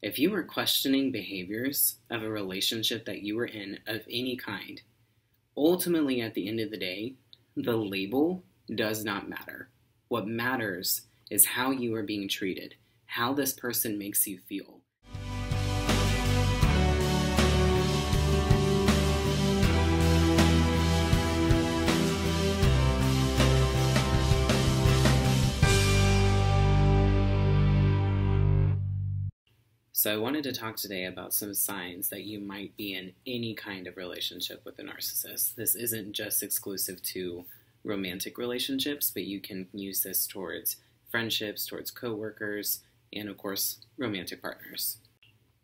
If you were questioning behaviors of a relationship that you were in of any kind, ultimately at the end of the day, the label does not matter. What matters is how you are being treated, how this person makes you feel. So I wanted to talk today about some signs that you might be in any kind of relationship with a narcissist. This isn't just exclusive to romantic relationships, but you can use this towards friendships, towards coworkers, and of course, romantic partners.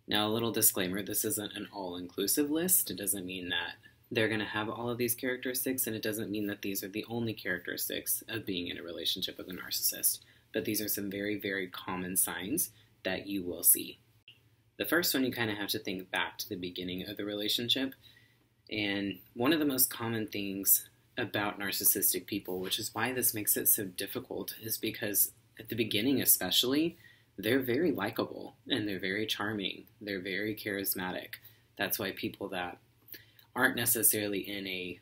Now, a little disclaimer, this isn't an all-inclusive list. It doesn't mean that they're going to have all of these characteristics, and it doesn't mean that these are the only characteristics of being in a relationship with a narcissist. But these are some very, very common signs that you will see. The first one, you kind of have to think back to the beginning of the relationship. And one of the most common things about narcissistic people, which is why this makes it so difficult, is because at the beginning especially, they're very likable and they're very charming. They're very charismatic. That's why people that aren't necessarily in a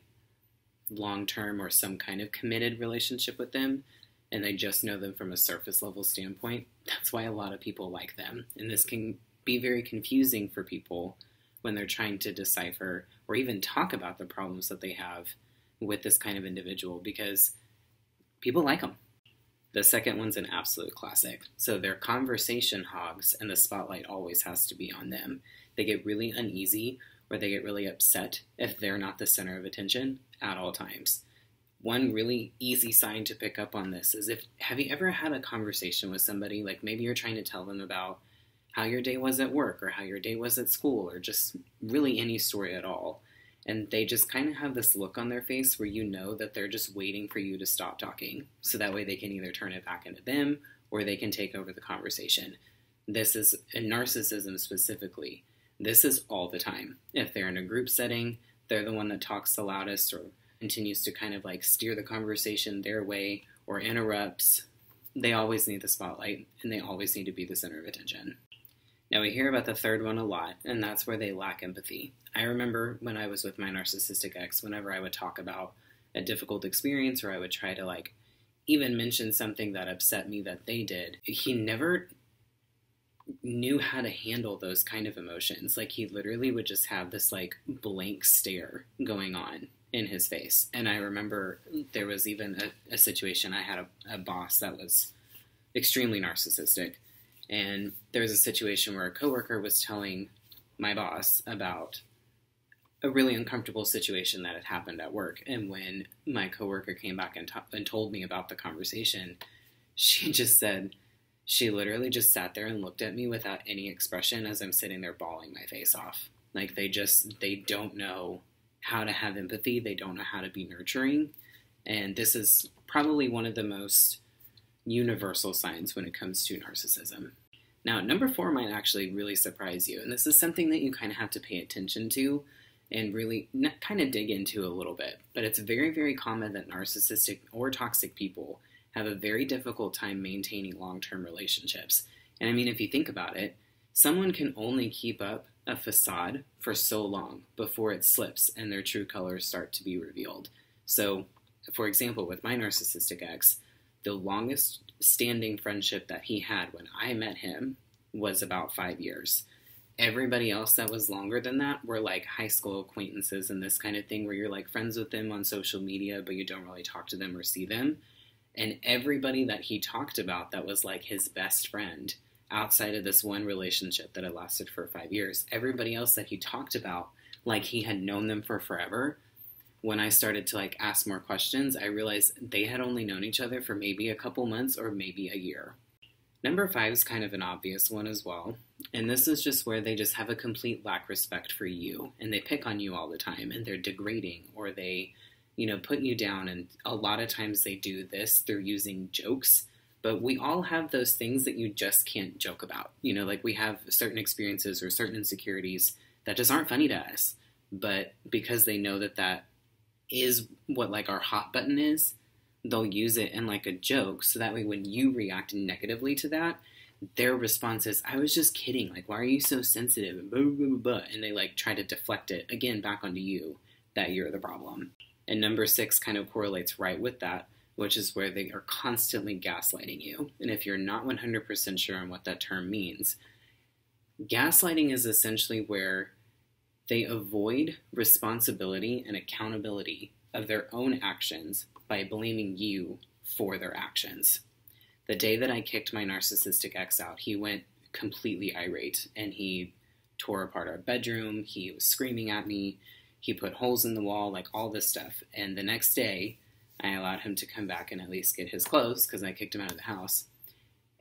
long-term or some kind of committed relationship with them, and they just know them from a surface level standpoint, that's why a lot of people like them. And this can be very confusing for people when they're trying to decipher or even talk about the problems that they have with this kind of individual, because people like them. The second one's an absolute classic. So they're conversation hogs, and the spotlight always has to be on them. They get really uneasy or they get really upset if they're not the center of attention at all times. One really easy sign to pick up on this is have you ever had a conversation with somebody, like maybe you're trying to tell them about how your day was at work or how your day was at school or just really any story at all. And they just kind of have this look on their face where you know that they're just waiting for you to stop talking. So that way they can either turn it back into them or they can take over the conversation. This is, in narcissism specifically, this is all the time. If they're in a group setting, they're the one that talks the loudest or continues to kind of like steer the conversation their way or interrupts. They always need the spotlight and they always need to be the center of attention. Now, we hear about the third one a lot, and that's where they lack empathy. I remember when I was with my narcissistic ex, whenever I would talk about a difficult experience or I would try to even mention something that upset me that they did, he never knew how to handle those kind of emotions. He literally would just have this blank stare going on in his face. And I remember there was even a situation, I had a boss that was extremely narcissistic. And there was a situation where a coworker was telling my boss about a really uncomfortable situation that had happened at work. And when my coworker came back and told me about the conversation, she literally just sat there and looked at me without any expression as I'm sitting there bawling my face off. They don't know how to have empathy. They don't know how to be nurturing. And this is probably one of the most universal signs when it comes to narcissism. Now, number 4 might actually really surprise you, and this is something that you kind of have to pay attention to and really kind of dig into a little bit. But it's very, very common that narcissistic or toxic people have a very difficult time maintaining long-term relationships. And I mean, if you think about it, someone can only keep up a facade for so long before it slips and their true colors start to be revealed. So, for example, with my narcissistic ex, the longest standing friendship that he had when I met him was about 5 years. Everybody else that was longer than that were high school acquaintances and this kind of thing where you're friends with them on social media, but you don't really talk to them or see them. And everybody that he talked about that was his best friend outside of this one relationship that had lasted for 5 years, everybody else that he talked about he had known them for forever. When I started to ask more questions, I realized they had only known each other for maybe a couple months or maybe a year. Number 5 is kind of an obvious one as well. And this is just where they just have a complete lack of respect for you. And they pick on you all the time. And they're degrading or they, put you down. And a lot of times they do this through using jokes. But we all have those things that you just can't joke about. We have certain experiences or certain insecurities that just aren't funny to us. But because they know that is what our hot button is, they'll use it in a joke, so that way when you react negatively to that, their response is, I was just kidding. Like, why are you so sensitive? And blah, blah, blah, blah. And they like try to deflect it again back onto you, that you're the problem. And number 6 kind of correlates right with that, which is where they are constantly gaslighting you. And if you're not 100% sure on what that term means, gaslighting is essentially where they avoid responsibility and accountability of their own actions by blaming you for their actions. The day that I kicked my narcissistic ex out, he went completely irate, and he tore apart our bedroom, he was screaming at me, he put holes in the wall, like all this stuff. And the next day, I allowed him to come back and at least get his clothes, because I kicked him out of the house.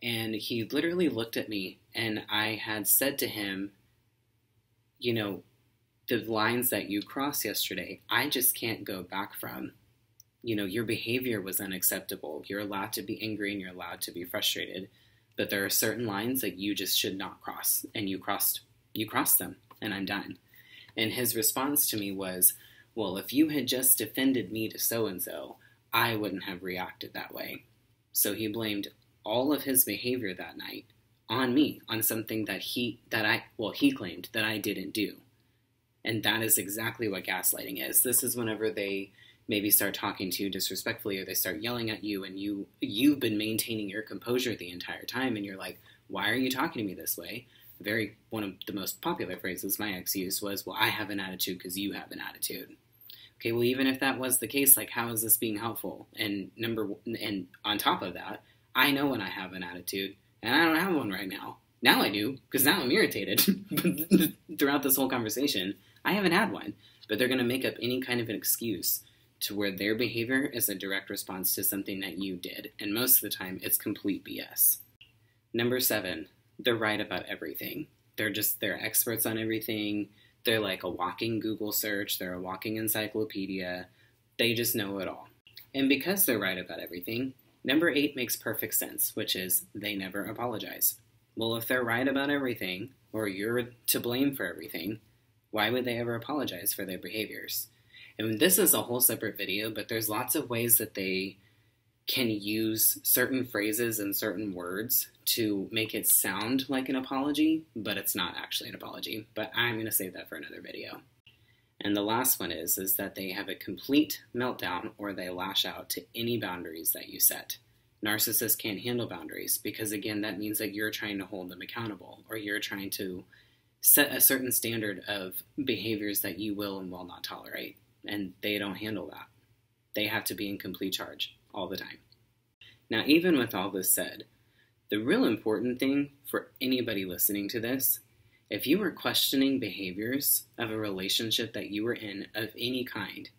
And he literally looked at me, and I had said to him, you know, the lines that you crossed yesterday, I just can't go back from. You know, your behavior was unacceptable. You're allowed to be angry and you're allowed to be frustrated, but there are certain lines that you just should not cross, and you crossed them, and I'm done. And his response to me was, well, if you had just defended me to so-and-so, I wouldn't have reacted that way. So he blamed all of his behavior that night on me, on something that he claimed that I didn't do. And that is exactly what gaslighting is. This is whenever they maybe start talking to you disrespectfully, or they start yelling at you, and you've been maintaining your composure the entire time, and you're like, why are you talking to me this way? One of the most popular phrases my ex used was, well, I have an attitude because you have an attitude. Okay, well, even if that was the case, like, how is this being helpful? And on top of that, I know when I have an attitude, and I don't have one right now. Now I do, because now I'm irritated. Throughout this whole conversation, I haven't had one. But they're going to make up any kind of an excuse to where their behavior is a direct response to something that you did. And most of the time, it's complete BS. Number 7, they're right about everything. They're experts on everything. They're like a walking Google search. They're a walking encyclopedia. They just know it all. And because they're right about everything, number 8 makes perfect sense, which is they never apologize. Well, if they're right about everything, or you're to blame for everything, why would they ever apologize for their behaviors? And this is a whole separate video, but there's lots of ways that they can use certain phrases and certain words to make it sound like an apology, but it's not actually an apology. But I'm going to save that for another video. And the last one is that they have a complete meltdown, or they lash out to any boundaries that you set. Narcissists can't handle boundaries because, again, that means that you're trying to hold them accountable, or you're trying to set a certain standard of behaviors that you will and will not tolerate. And they don't handle that. They have to be in complete charge all the time. Now, even with all this said, the real important thing for anybody listening to this, if you were questioning behaviors of a relationship that you were in of any kind,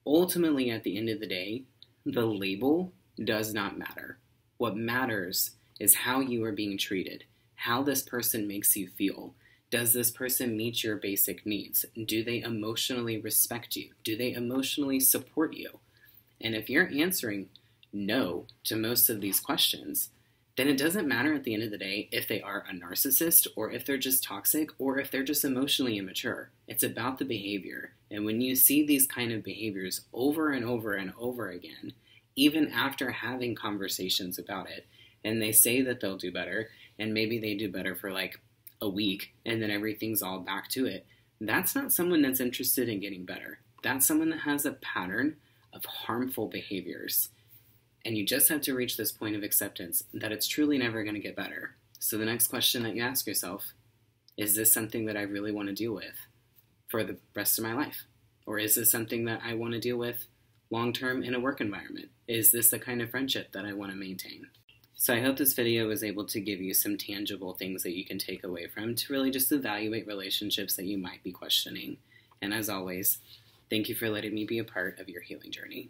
ultimately at the end of the day, the label does not matter. What matters is how you are being treated, how this person makes you feel. Does this person meet your basic needs? Do they emotionally respect you? Do they emotionally support you? And if you're answering no to most of these questions, then it doesn't matter at the end of the day if they are a narcissist, or if they're just toxic, or if they're just emotionally immature. It's about the behavior. And when you see these kind of behaviors over and over and over again, even after having conversations about it, and they say that they'll do better, and maybe they do better for like a week, and then everything's all back to it, that's not someone that's interested in getting better. That's someone that has a pattern of harmful behaviors. And you just have to reach this point of acceptance that it's truly never going to get better. So the next question that you ask yourself, is this something that I really want to deal with for the rest of my life? Or is this something that I want to deal with long-term in a work environment? Is this the kind of friendship that I want to maintain? So I hope this video was able to give you some tangible things that you can take away from to really just evaluate relationships that you might be questioning. And as always, thank you for letting me be a part of your healing journey.